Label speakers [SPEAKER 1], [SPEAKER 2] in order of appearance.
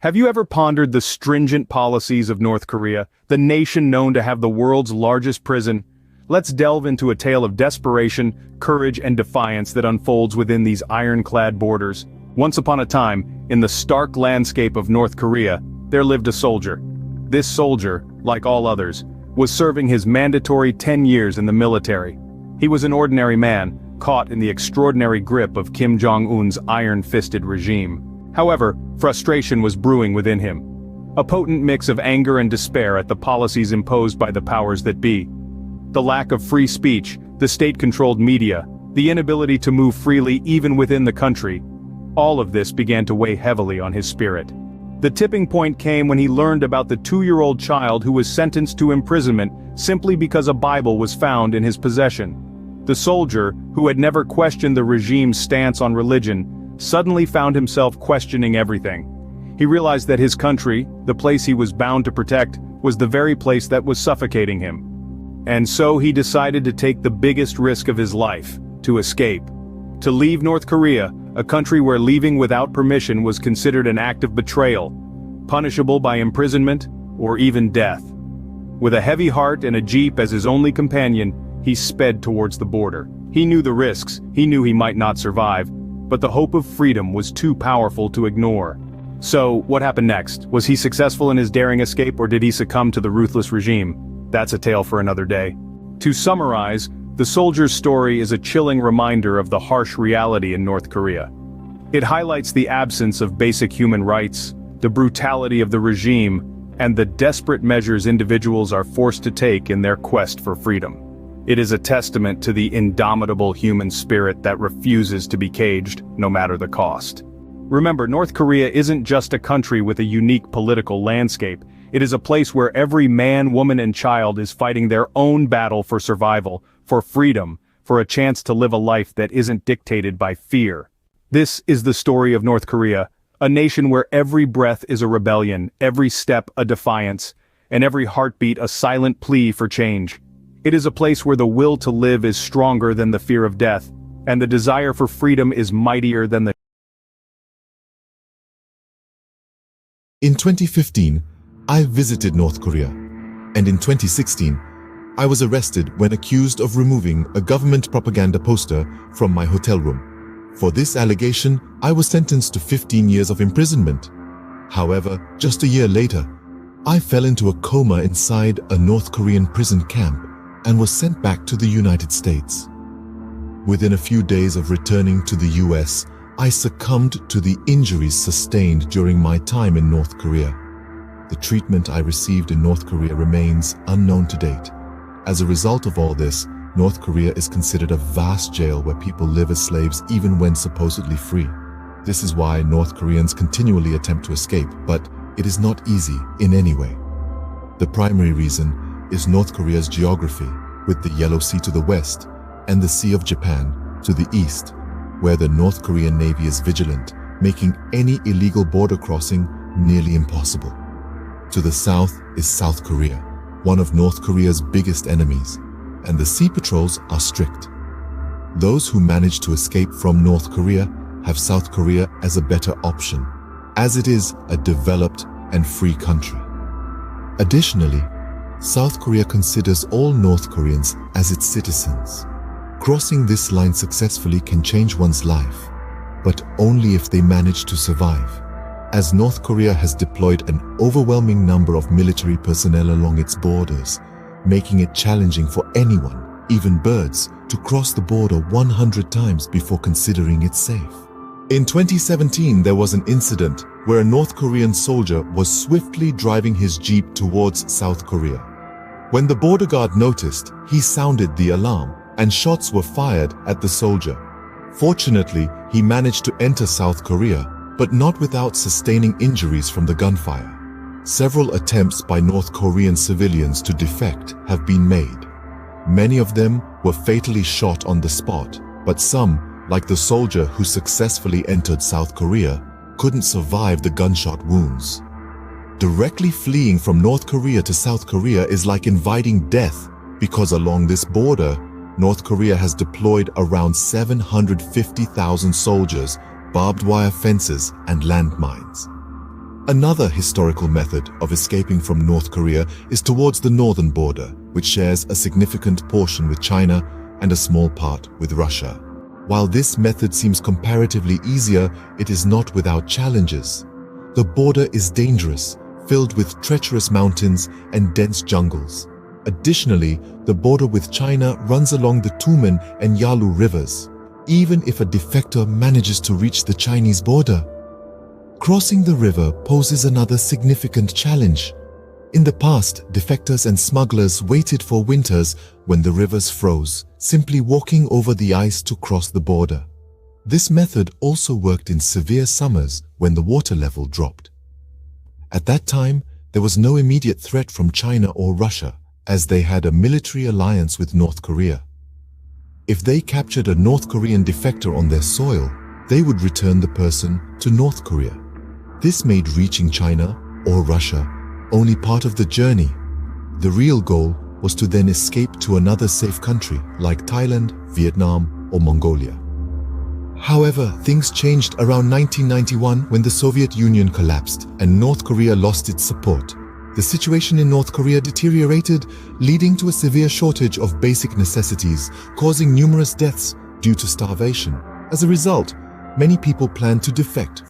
[SPEAKER 1] Have you ever pondered the stringent policies of North Korea, the nation known to have the world's largest prison? Let's delve into a tale of desperation, courage, and defiance that unfolds within these ironclad borders. Once upon a time, in the stark landscape of North Korea, there lived a soldier. This soldier, like all others, was serving his mandatory 10 years in the military. He was an ordinary man, caught in the extraordinary grip of Kim Jong-un's iron-fisted regime. However, frustration was brewing within him. A potent mix of anger and despair at the policies imposed by the powers that be. The lack of free speech, the state-controlled media, the inability to move freely even within the country. All of this began to weigh heavily on his spirit. The tipping point came when he learned about the 2-year-old child who was sentenced to imprisonment simply because a Bible was found in his possession. The soldier, who had never questioned the regime's stance on religion, suddenly found himself questioning everything. He realized that his country, the place he was bound to protect, was the very place that was suffocating him. And so he decided to take the biggest risk of his life, to escape. To leave North Korea, a country where leaving without permission was considered an act of betrayal, punishable by imprisonment, or even death. With a heavy heart and a jeep as his only companion, he sped towards the border. He knew the risks, he knew he might not survive, but the hope of freedom was too powerful to ignore. So, what happened next? Was he successful in his daring escape, or did he succumb to the ruthless regime? That's a tale for another day. To summarize, the soldier's story is a chilling reminder of the harsh reality in North Korea. It highlights the absence of basic human rights, the brutality of the regime, and the desperate measures individuals are forced to take in their quest for freedom. It is a testament to the indomitable human spirit that refuses to be caged, no matter the cost. Remember, North Korea isn't just a country with a unique political landscape. It is a place where every man, woman, and child is fighting their own battle for survival, for freedom, for a chance to live a life that isn't dictated by fear. This is the story of North Korea, a nation where every breath is a rebellion, every step a defiance, and every heartbeat a silent plea for change. It is a place where the will to live is stronger than the fear of death, and the desire for freedom is mightier than the...
[SPEAKER 2] In 2015, I visited North Korea, and in 2016, I was arrested when accused of removing a government propaganda poster from my hotel room. For this allegation, I was sentenced to 15 years of imprisonment. However, just a year later, I fell into a coma inside a North Korean prison camp and was sent back to the United States. Within a few days of returning to the US, I succumbed to the injuries sustained during my time in North Korea. The treatment I received in North Korea remains unknown to date. As a result of all this, North Korea is considered a vast jail where people live as slaves even when supposedly free. This is why North Koreans continually attempt to escape, but it is not easy in any way. The primary reason is North Korea's geography, with the Yellow Sea to the west and the Sea of Japan to the east, where the North Korean Navy is vigilant, making any illegal border crossing nearly impossible. To the south is South Korea, one of North Korea's biggest enemies, and the sea patrols are strict. Those who manage to escape from North Korea have South Korea as a better option, as it is a developed and free country. Additionally, South Korea considers all North Koreans as its citizens. Crossing this line successfully can change one's life, but only if they manage to survive, as North Korea has deployed an overwhelming number of military personnel along its borders, making it challenging for anyone, even birds, to cross the border 100 times before considering it safe. In 2017, there was an incident where a North Korean soldier was swiftly driving his jeep towards South Korea. When the border guard noticed, he sounded the alarm, and shots were fired at the soldier. Fortunately, he managed to enter South Korea, but not without sustaining injuries from the gunfire. Several attempts by North Korean civilians to defect have been made. Many of them were fatally shot on the spot, but some, like the soldier who successfully entered South Korea, couldn't survive the gunshot wounds. Directly fleeing from North Korea to South Korea is like inviting death, because along this border, North Korea has deployed around 750,000 soldiers, barbed wire fences, and landmines. Another historical method of escaping from North Korea is towards the northern border, which shares a significant portion with China and a small part with Russia. While this method seems comparatively easier, it is not without challenges. The border is dangerous, filled with treacherous mountains and dense jungles. Additionally, the border with China runs along the Tumen and Yalu rivers. Even if a defector manages to reach the Chinese border, crossing the river poses another significant challenge. In the past, defectors and smugglers waited for winters when the rivers froze, simply walking over the ice to cross the border. This method also worked in severe summers when the water level dropped. At that time, there was no immediate threat from China or Russia, as they had a military alliance with North Korea. If they captured a North Korean defector on their soil, they would return the person to North Korea. This made reaching China or Russia only part of the journey. The real goal was to then escape to another safe country like Thailand, Vietnam, or Mongolia. However, things changed around 1991 when the Soviet Union collapsed and North Korea lost its support. The situation in North Korea deteriorated, leading to a severe shortage of basic necessities, causing numerous deaths due to starvation. As a result, many people planned to defect